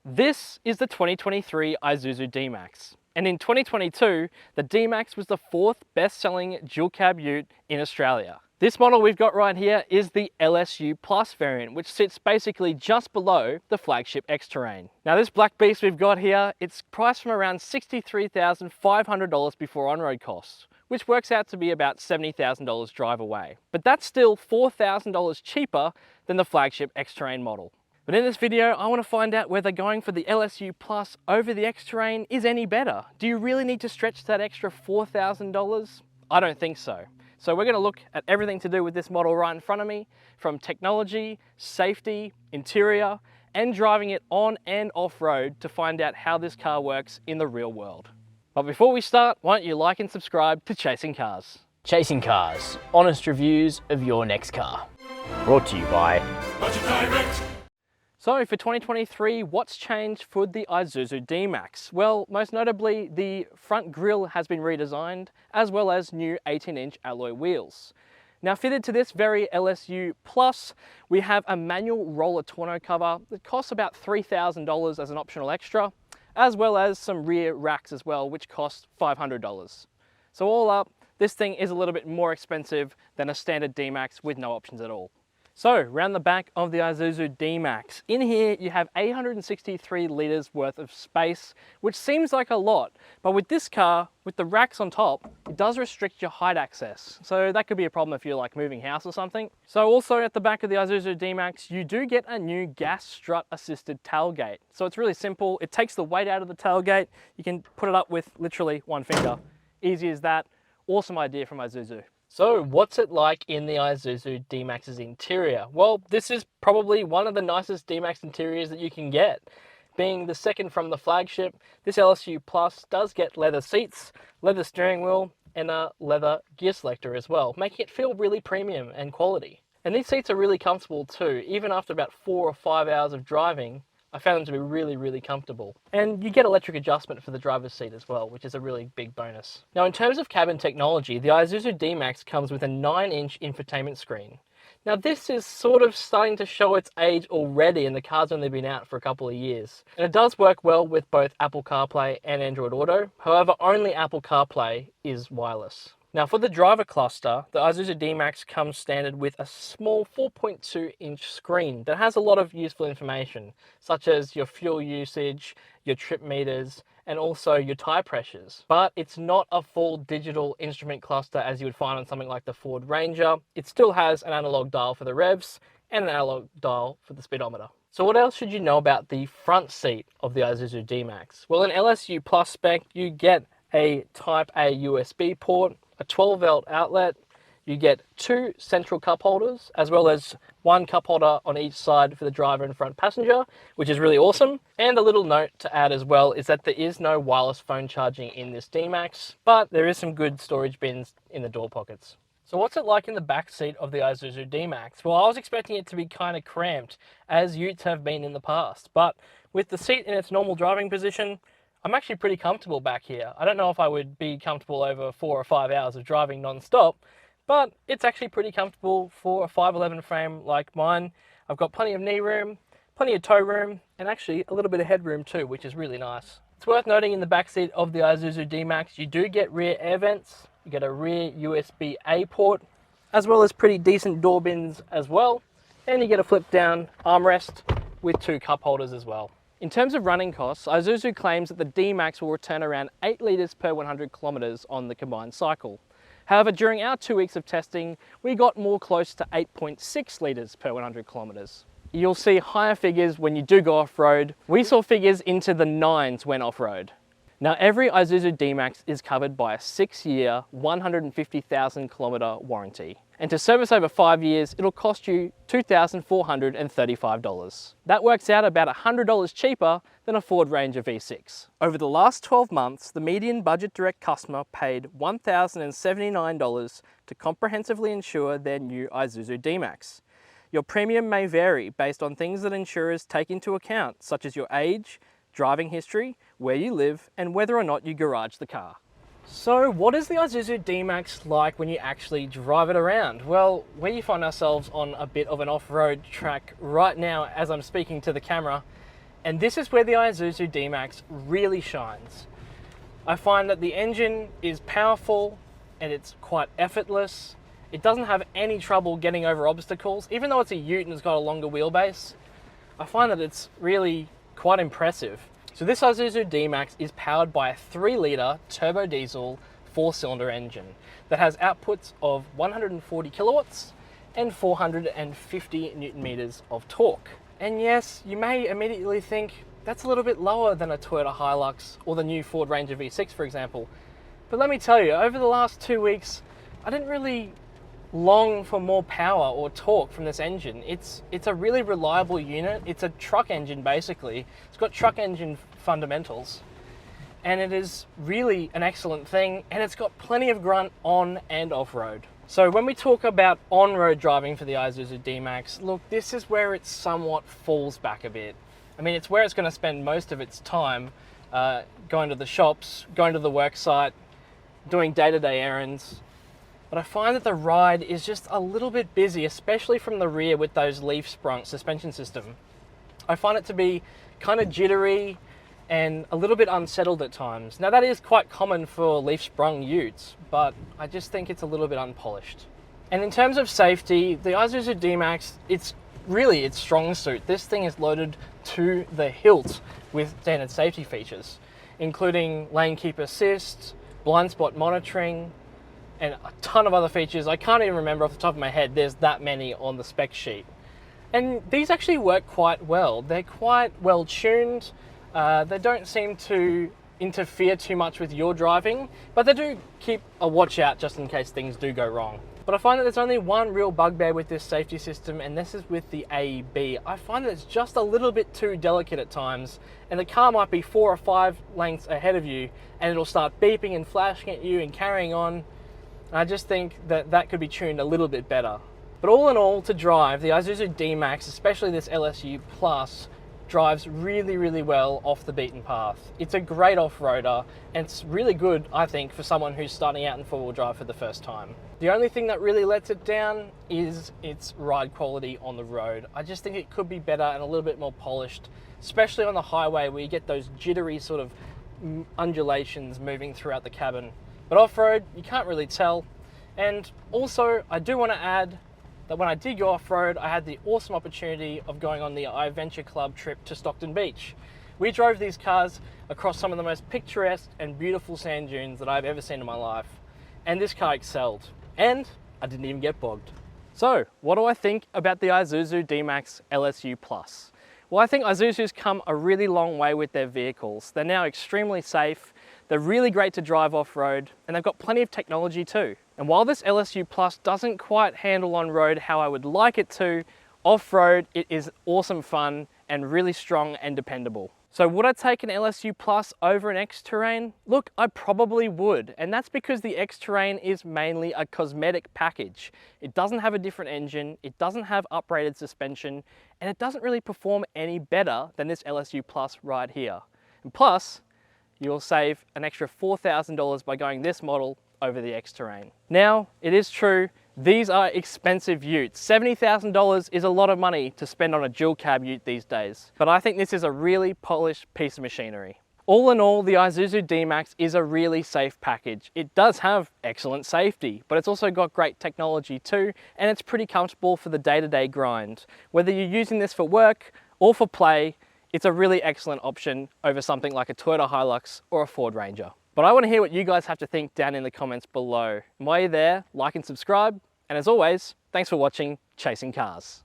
This is the 2023 Isuzu D-Max. And in 2022, the D-Max was the 4th best-selling dual cab ute in Australia. This model we've got right here is the LSU Plus variant, which sits basically just below the flagship X-Terrain. Now this black beast we've got here, it's priced from around $63,500 before on-road costs, which works out to be about $70,000 drive away. But that's still $4,000 cheaper than the flagship X-Terrain model. But in this video, I want to find out whether going for the LSU Plus over the X-Terrain is any better. Do you really need to stretch that extra $4,000? I don't think so. So we're going to look at everything to do with this model right in front of me, from technology, safety, interior, and driving it on and off-road to find out how this car works in the real world. But before we start, why don't you like and subscribe to Chasing Cars. Chasing Cars, honest reviews of your next car. Brought to you by Budget Direct. So for 2023, what's changed for the Isuzu D-Max? Well, most notably, the front grille has been redesigned, as well as new 18-inch alloy wheels. Now fitted to this very LSU Plus, we have a manual roller tonneau cover that costs about $3,000 as an optional extra, as well as some rear racks as well, which cost $500. So all up, this thing is a little bit more expensive than a standard D-Max with no options at all. So, round the back of the Isuzu D-Max. In here, you have 863 litres worth of space, which seems like a lot, but with this car, with the racks on top, it does restrict your height access. So that could be a problem if you're like moving house or something. So also at the back of the Isuzu D-Max, you do get a new gas strut assisted tailgate. So it's really simple. It takes the weight out of the tailgate. You can put it up with literally one finger. Easy as that. Awesome idea from Isuzu. So what's it like in the Isuzu D-Max's interior? Well, this is probably one of the nicest D-Max interiors that you can get. Being the second from the flagship, this LSU Plus does get leather seats, leather steering wheel, and a leather gear selector as well, making it feel really premium and quality. And these seats are really comfortable too. Even after about 4 or 5 hours of driving, I found them to be really comfortable. And you get electric adjustment for the driver's seat as well, which is a really big bonus. Now in terms of cabin technology, the Isuzu D-Max comes with a 9-inch infotainment screen. Now this is sort of starting to show its age already, and the car's only been out for a couple of years. And it does work well with both Apple CarPlay and Android Auto. However, only Apple CarPlay is wireless. Now for the driver cluster, the Isuzu D-Max comes standard with a small 4.2-inch screen that has a lot of useful information, such as your fuel usage, your trip meters, and also your tire pressures. But it's not a full digital instrument cluster as you would find on something like the Ford Ranger. It still has an analog dial for the revs and an analog dial for the speedometer. So what else should you know about the front seat of the Isuzu D-Max? Well, in LSU Plus spec, you get a Type A USB port, a 12-volt outlet, you get 2 central cup holders, as well as 1 cup holder on each side for the driver and front passenger, which is really awesome. And a little note to add as well is that there is no wireless phone charging in this D-Max, but there is some good storage bins in the door pockets. So what's it like in the back seat of the Isuzu D-Max? Well, I was expecting it to be kind of cramped, as utes have been in the past, but with the seat in its normal driving position, I'm actually pretty comfortable back here. I don't know if I would be comfortable over 4 or 5 hours of driving non-stop, but it's actually pretty comfortable for a 5'11" frame like mine. I've got plenty of knee room, plenty of toe room, and actually a little bit of headroom too, which is really nice. It's worth noting in the back seat of the Isuzu D-Max, you do get rear air vents, you get a rear USB-A port, as well as pretty decent door bins as well, and you get a flip down armrest with 2 cup holders as well. In terms of running costs, Isuzu claims that the D-Max will return around 8 litres per 100 kilometres on the combined cycle. However, during our 2 weeks of testing, we got more close to 8.6 litres per 100 kilometres. You'll see higher figures when you do go off-road. We saw figures into the 9s when off-road. Now, every Isuzu D-Max is covered by a 6-year, 150,000 kilometre warranty. And to service over 5 years, it'll cost you $2,435. That works out about $100 cheaper than a Ford Ranger V6. Over the last 12 months, the median budget direct customer paid $1,079 to comprehensively insure their new Isuzu D-Max. Your premium may vary based on things that insurers take into account, such as your age, driving history, where you live, and whether or not you garage the car. So what is the Isuzu D-Max like when you actually drive it around? Well, we find ourselves on a bit of an off-road track right now as I'm speaking to the camera, And this is where the Isuzu D-Max really shines. I find that the engine is powerful and it's quite effortless. It doesn't have any trouble getting over obstacles, even though it's a ute and it's got a longer wheelbase. I find that it's really quite impressive. So this Isuzu D-Max is powered by a 3-litre turbo diesel 4-cylinder engine that has outputs of 140 kilowatts and 450 newton meters of torque. And yes, you may immediately think that's a little bit lower than a Toyota Hilux or the new Ford Ranger V6, for example. But let me tell you, over the last 2 weeks, I didn't really long for more power or torque from this engine. It's a really reliable unit. It's a truck engine, basically. It's got truck engine fundamentals. And it is really an excellent thing, and it's got plenty of grunt on and off-road. So when we talk about on-road driving for the Isuzu D-Max, look, this is where it somewhat falls back a bit. I mean, it's where it's going to spend most of its time going to the shops, going to the work site, doing day-to-day errands. But I find that the ride is just a little bit busy, especially from the rear with those leaf-sprung suspension system. I find it to be kind of jittery and a little bit unsettled at times. Now that is quite common for leaf-sprung utes, but I just think it's a little bit unpolished. And in terms of safety, the Isuzu D-Max, it's really its strong suit. This thing is loaded to the hilt with standard safety features, including lane keep assist, blind spot monitoring, and a ton of other features. I can't even remember off the top of my head. There's that many on the spec sheet. And these actually work quite well. They're quite well tuned. They don't seem to interfere too much with your driving, but they do keep a watch out just in case things do go wrong. But I find that there's only one real bugbear with this safety system, and this is with the AEB. I find that it's just a little bit too delicate at times, and the car might be 4 or 5 lengths ahead of you, and it'll start beeping and flashing at you and carrying on. And I just think that that could be tuned a little bit better. But all in all, to drive, the Isuzu D-Max, especially this LSU Plus, drives really, really well off the beaten path. It's a great off-roader, and it's really good, I think, for someone who's starting out in four-wheel drive for the first time. The only thing that really lets it down is its ride quality on the road. I just think it could be better and a little bit more polished, especially on the highway where you get those jittery sort of undulations moving throughout the cabin. But off-road, you can't really tell. And also, I do want to add that when I did go off-road, I had the awesome opportunity of going on the iVenture Club trip to Stockton Beach. We drove these cars across some of the most picturesque and beautiful sand dunes that I've ever seen in my life. And this car excelled. And I didn't even get bogged. So, what do I think about the Isuzu D-Max LSU Plus? Well, I think Isuzu's come a really long way with their vehicles. They're now extremely safe, they're really great to drive off-road, and they've got plenty of technology too. And while this LSU Plus doesn't quite handle on-road how I would like it to, off-road it is awesome fun and really strong and dependable. So would I take an LSU Plus over an X-Terrain? Look, I probably would, and that's because the X-Terrain is mainly a cosmetic package. It doesn't have a different engine, it doesn't have uprated suspension, and it doesn't really perform any better than this LSU Plus right here. And plus, you'll save an extra $4,000 by going this model over the X-Terrain. Now, it is true, these are expensive utes. $70,000 is a lot of money to spend on a dual cab ute these days, but I think this is a really polished piece of machinery. All in all, the Isuzu D-Max is a really safe package. It does have excellent safety, but it's also got great technology too, and it's pretty comfortable for the day-to-day grind. Whether you're using this for work or for play, it's a really excellent option over something like a Toyota Hilux or a Ford Ranger. But I want to hear what you guys have to think down in the comments below. And while you're there, like and subscribe. And as always, thanks for watching Chasing Cars.